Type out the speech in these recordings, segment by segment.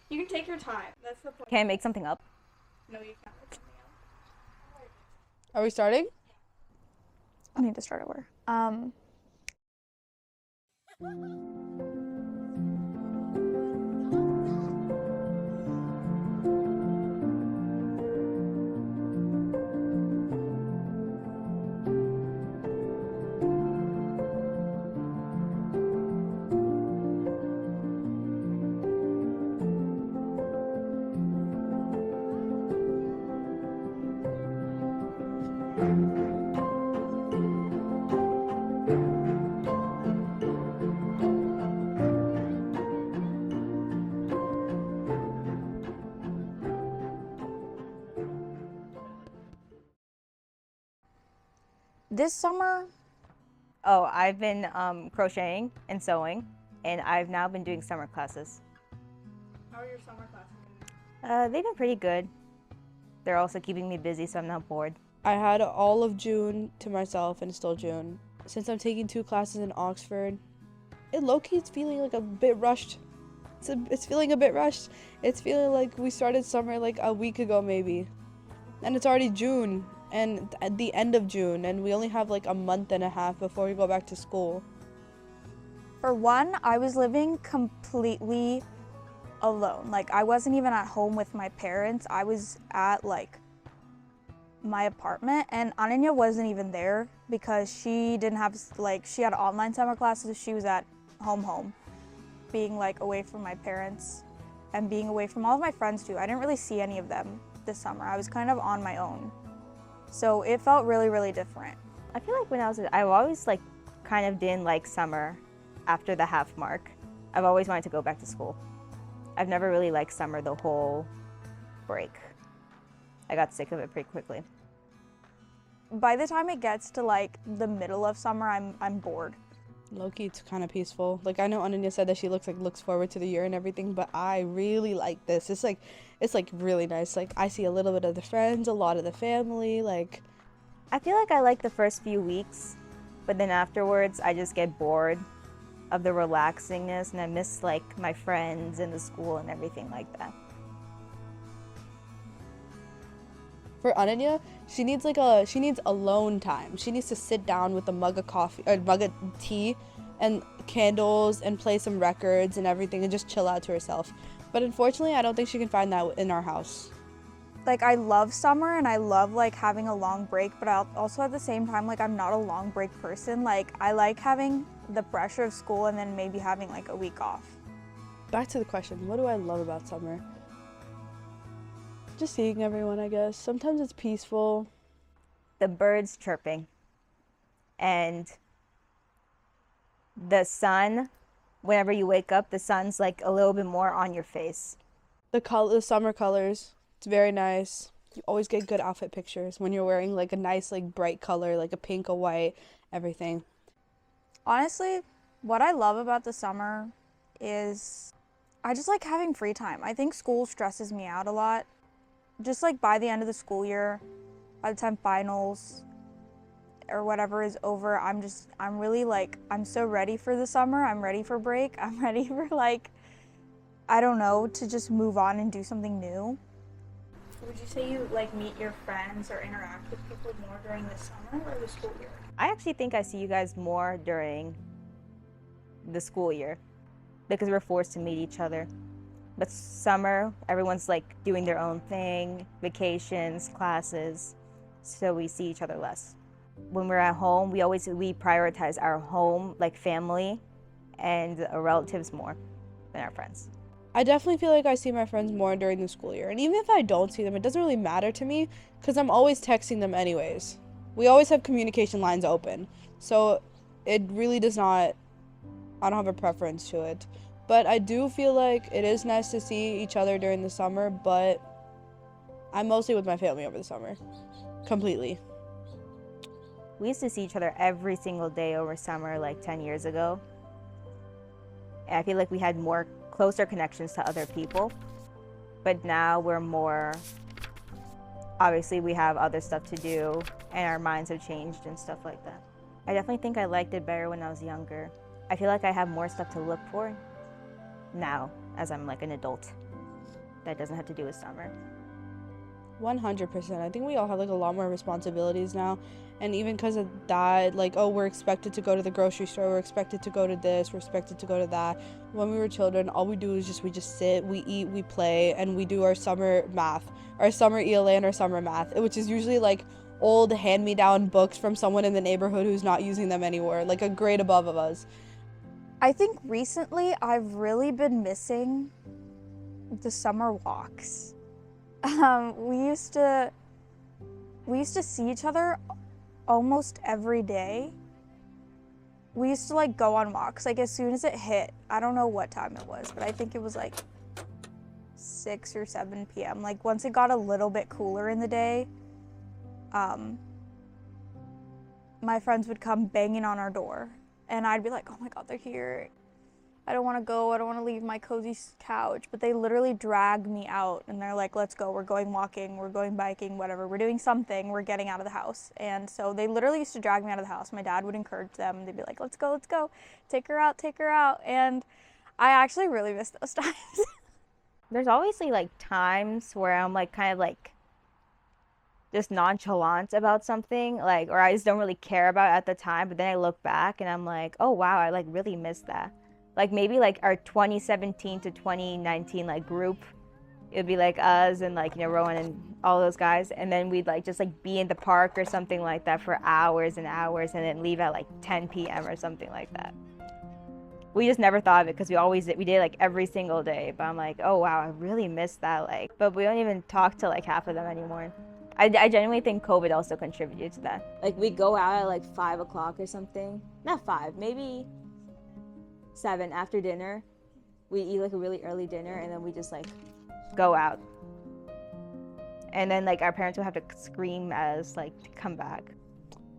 You can take your time. That's the point. Can I make something up? No, you can't make something else. Are we starting? I need to start over. This summer, Oh, I've been crocheting and sewing, and I've now been doing summer classes. how are your summer classes? They've been pretty good. They're also keeping me busy, so I'm not bored. I had all of June to myself, and it's still June. Since I'm taking 2 classes in Oxford, it low-key is feeling like a bit rushed. It's feeling a bit rushed. It's feeling like we started summer like a week ago maybe. And it's already June, and at the end of June, and we only have like a month and a half before we go back to school. For one, I was living completely alone. Like, I wasn't even at home with my parents. I was at like my apartment, and Ananya wasn't even there because she didn't have, like, she had online summer classes. She was at home, being like away from my parents and being away from all of my friends too. I didn't really see any of them this summer. I was kind of on my own. So it felt really, really different. I feel like when I've always like kind of didn't like summer after the half mark. I've always wanted to go back to school. I've never really liked summer the whole break. I got sick of it pretty quickly. By the time it gets to like the middle of summer, I'm bored. Low-key, it's kind of peaceful. Like, I know Ananya said that she looks forward to the year and everything, but I really like this. It's like really nice. Like, I see a little bit of the friends, a lot of the family. Like, I feel like I like the first few weeks, but then afterwards I just get bored of the relaxingness, and I miss like my friends and the school and everything like that. for Ananya, she needs alone time. She needs to sit down with a mug of coffee or mug of tea and candles and play some records and everything and just chill out to herself. But unfortunately, I don't think she can find that in our house. Like, I love summer and I love like having a long break, but I also at the same time, like, I'm not a long break person. Like, I like having the pressure of school and then maybe having like a week off. Back to the question, what do I love about summer? Just seeing everyone, I guess. Sometimes it's peaceful. The birds chirping and the sun, whenever you wake up, the sun's like a little bit more on your face. The summer colors, it's very nice. You always get good outfit pictures when you're wearing like a nice like bright color, like a pink, a white, everything. Honestly, what I love about the summer is I just like having free time. I think school stresses me out a lot. Just like by the end of the school year, by the time finals or whatever is over, I'm really like, I'm so ready for the summer. I'm ready for break. I'm ready for like, I don't know, to just move on and do something new. Would you say you like meet your friends or interact with people more during the summer or the school year? I actually think I see you guys more during the school year because we're forced to meet each other. But summer, everyone's like doing their own thing, vacations, classes, so we see each other less. When we're at home, we prioritize our home, like family and our relatives more than our friends. I definitely feel like I see my friends more during the school year. And even if I don't see them, it doesn't really matter to me because I'm always texting them anyways. We always have communication lines open. So it really does not, I don't have a preference to it. But I do feel like it is nice to see each other during the summer, but I'm mostly with my family over the summer. Completely. We used to see each other every single day over summer like 10 years ago. And I feel like we had more closer connections to other people. But now we're more, obviously we have other stuff to do and our minds have changed and stuff like that. I definitely think I liked it better when I was younger. I feel like I have more stuff to look for now as I'm like an adult. that doesn't have to do with summer. 100%. I think we all have like a lot more responsibilities now, and even because of that, like, oh, we're expected to go to the grocery store, we're expected to go to this, we're expected to go to that. When we were children, all we do is we just sit, we eat, we play, and we do our summer math, our summer ELA and our summer math, which is usually like old hand-me-down books from someone in the neighborhood who's not using them anymore, like a grade above of us. I think recently I've really been missing the summer walks. We used to see each other almost every day. We used to like go on walks like as soon as it hit. I don't know what time it was, but I think it was like 6 or 7 p.m. Like once it got a little bit cooler in the day, my friends would come banging on our door and I'd be like, oh my God, they're here. I don't want to go. I don't want to leave my cozy couch. But they literally drag me out and they're like, let's go. We're going walking. We're going biking, whatever. We're doing something. We're getting out of the house. And so they literally used to drag me out of the house. My dad would encourage them. They'd be like, let's go, let's go. Take her out, take her out. And I actually really miss those times. There's always like times where I'm like kind of like just nonchalant about something, like, or I just don't really care about it at the time. But then I look back and I'm like, oh wow, I like really missed that. Like maybe like our 2017 to 2019 like group, it would be like us and like, you know, Rowan and all those guys, and then we'd like just like be in the park or something like that for hours and hours, and then leave at like 10 p.m. or something like that. We just never thought of it because we did like every single day. But I'm like, oh wow, I really missed that. Like, but we don't even talk to like half of them anymore. I genuinely think COVID also contributed to that. Like we go out at like 5 o'clock or something. Not 5, maybe 7 after dinner. We eat like a really early dinner and then we just like go out. And then like our parents would have to scream at us like to come back.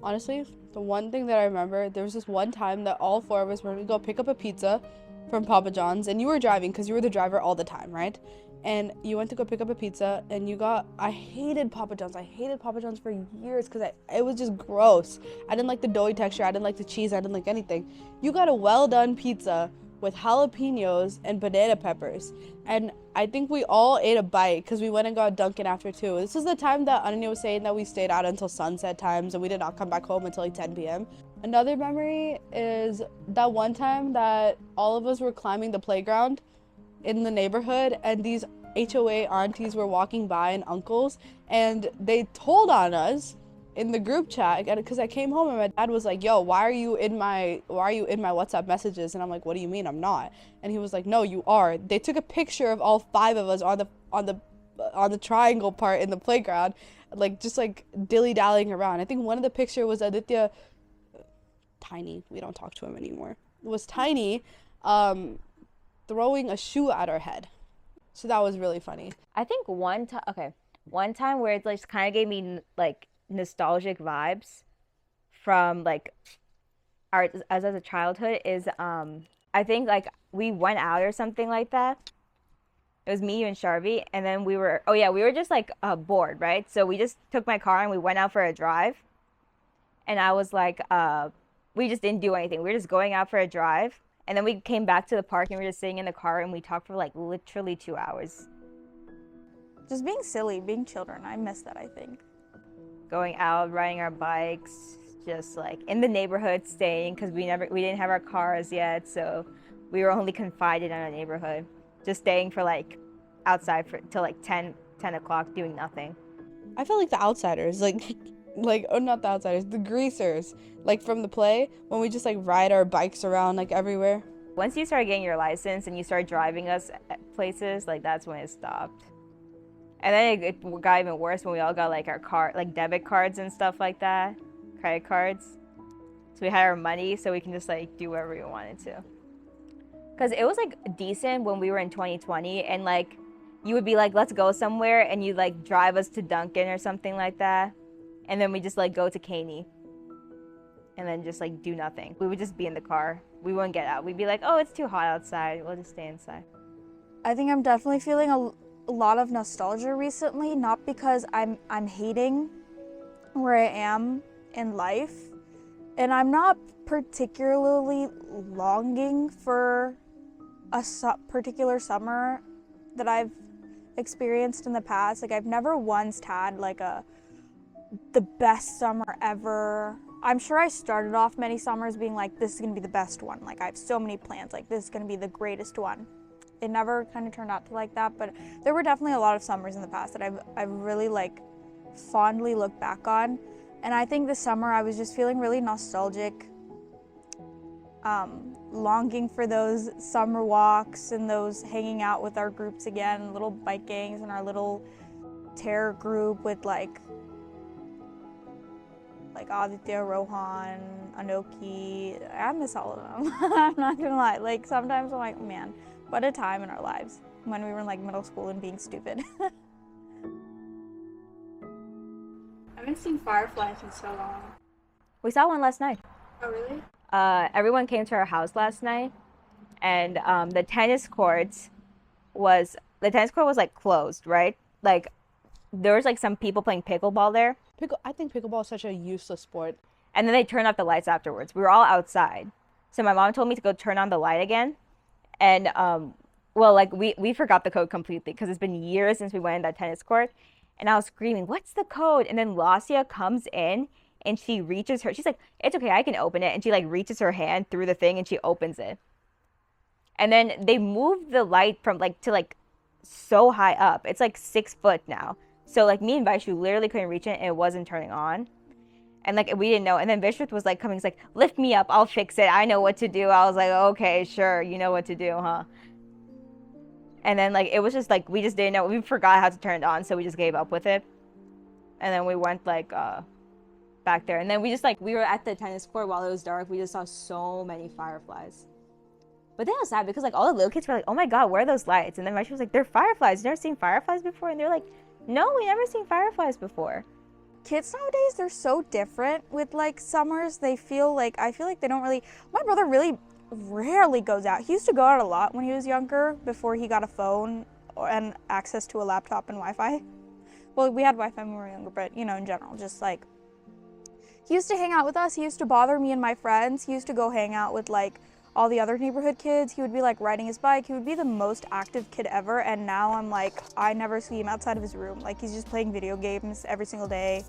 Honestly, the one thing that I remember, there was this one time that all 4 of us were going to go pick up a pizza from Papa John's, and you were driving because you were the driver all the time, right? And you went to go pick up a pizza and I hated Papa John's. I hated Papa John's for years because it was just gross. I didn't like the doughy texture. I didn't like the cheese. I didn't like anything. You got a well done pizza with jalapenos and banana peppers. And I think we all ate a bite because we went and got Dunkin' after too. This is the time that Ananya was saying that we stayed out until sunset times and we did not come back home until like 10 p.m. Another memory is that one time that all of us were climbing the playground in the neighborhood, and these HOA aunties were walking by and uncles, and they told on us in the group chat because I came home and my dad was like, yo, why are you in my WhatsApp messages? And I'm like, what do you mean I'm not? And he was like, no, you are. They took a picture of all 5 of us on the triangle part in the playground, like just like dilly-dallying around. I think one of the picture was Aditya, Tiny, we don't talk to him anymore, it was Tiny, throwing a shoe at our head. So that was really funny. I think one time where it like kind of gave me like nostalgic vibes from like our as a childhood is I think like we went out or something like that. It was me, you, and Sharvi, and then we were just like bored, right? So we just took my car and we went out for a drive. And I was like, we just didn't do anything. We were just going out for a drive. And then we came back to the park and we were just sitting in the car and we talked for like literally 2 hours. Just being silly, being children. I miss that, I think. Going out, riding our bikes, just like in the neighborhood, staying because we didn't have our cars yet, so we were only confided in our neighborhood. Just staying for like outside till like 10 o'clock doing nothing. I felt like the outsiders, not the outsiders, the greasers, like from the play, when we just like ride our bikes around like everywhere. Once you started getting your license and you started driving us at places, like that's when it stopped. And then it got even worse when we all got like our car, like debit cards and stuff like that, credit cards. So we had our money so we can just like do whatever we wanted to. Because it was like decent when we were in 2020 and like you would be like, let's go somewhere, and you like drive us to Dunkin' or something like that. And then we just like go to Caney and then just like do nothing. We would just be in the car. We wouldn't get out. We'd be like, oh, it's too hot outside. We'll just stay inside. I think I'm definitely feeling a lot of nostalgia recently, not because I'm hating where I am in life, and I'm not particularly longing for a particular summer that I've experienced in the past. Like I've never once had like the best summer ever. I'm sure I started off many summers being like, this is gonna be the best one. Like I have so many plans, like this is gonna be the greatest one. It never kind of turned out to like that, but there were definitely a lot of summers in the past that I've really like fondly looked back on. And I think this summer I was just feeling really nostalgic, longing for those summer walks and those hanging out with our groups again, little bike gangs and our little terror group with like Aditya, Rohan, Anoki. I miss all of them. I'm not gonna lie. Like sometimes I'm like, man, what a time in our lives when we were in like middle school and being stupid. I haven't seen fireflies in so long. We saw one last night. Oh, really? Everyone came to our house last night, and the tennis court was like closed, right? Like there was like some people playing pickleball there. I think pickleball is such a useless sport. And then they turned off the lights afterwards. We were all outside. So my mom told me to go turn on the light again. And, well, like, we forgot the code completely because it's been years since we went in that tennis court. And I was screaming, what's the code? And then Lasya comes in and she reaches her. She's like, it's okay, I can open it. And she, like, reaches her hand through the thing and she opens it. And then they moved the light from, like, to, like, so high up. It's, like, 6 foot now. So, like, me and Vaishu literally couldn't reach it and it wasn't turning on. And, like, we didn't know. And then Vishwath was, like, coming. He's like, lift me up. I'll fix it. I know what to do. I was like, okay, sure. You know what to do, huh? And then, like, it was just, like, we just didn't know. We forgot how to turn it on, so we just gave up with it. And then we went, like, back there. And then we just, like, we were at the tennis court while it was dark. We just saw so many fireflies. But then it was sad because, like, all the little kids were like, oh, my God, where are those lights? And then Vaishu was like, they're fireflies. You never seen fireflies before? And they're like, no, we never seen fireflies before. Kids nowadays, they're so different with like summers. I feel like they don't really, my brother really rarely goes out. He used to go out a lot when he was younger before he got a phone and access to a laptop and Wi-Fi. Well, we had Wi-Fi when we were younger, but you know, in general, just like, he used to hang out with us. He used to bother me and my friends. He used to go hang out with like all the other neighborhood kids. He would be like riding his bike. He would be the most active kid ever. And now I'm like, I never see him outside of his room. Like he's just playing video games every single day,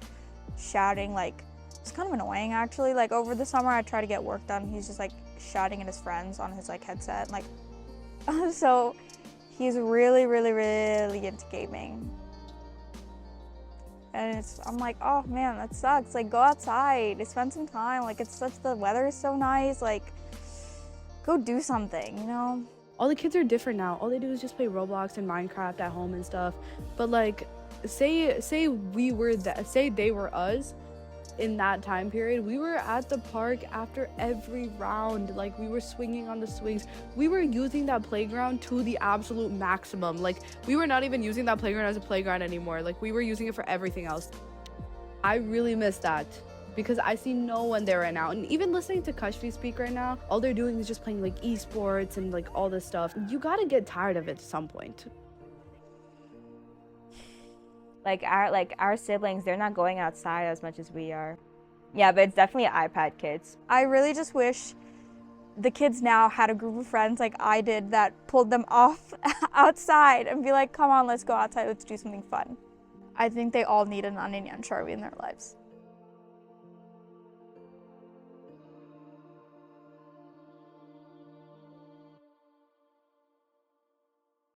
shouting. Like it's kind of annoying actually. Like over the summer I try to get work done. He's just like shouting at his friends on his like headset. Like, so he's really, really, really into gaming. And I'm like, oh man, that sucks. Like go outside, spend some time. Like the weather is so nice. Like, go do something, you know? All the kids are different now. All they do is just play Roblox and Minecraft at home and stuff. But like, say they were us in that time period. We were at the park after every round. Like we were swinging on the swings. We were using that playground to the absolute maximum. Like we were not even using that playground as a playground anymore. Like we were using it for everything else. I really miss that. Because I see no one there right now. And even listening to Kashfi speak right now, all they're doing is just playing like esports and like all this stuff. You gotta get tired of it at some point. Like our siblings, they're not going outside as much as we are. Yeah, but it's definitely iPad kids. I really just wish the kids now had a group of friends like I did that pulled them off outside and be like, come on, let's go outside, let's do something fun. I think they all need an Ananya and Sharvi in their lives.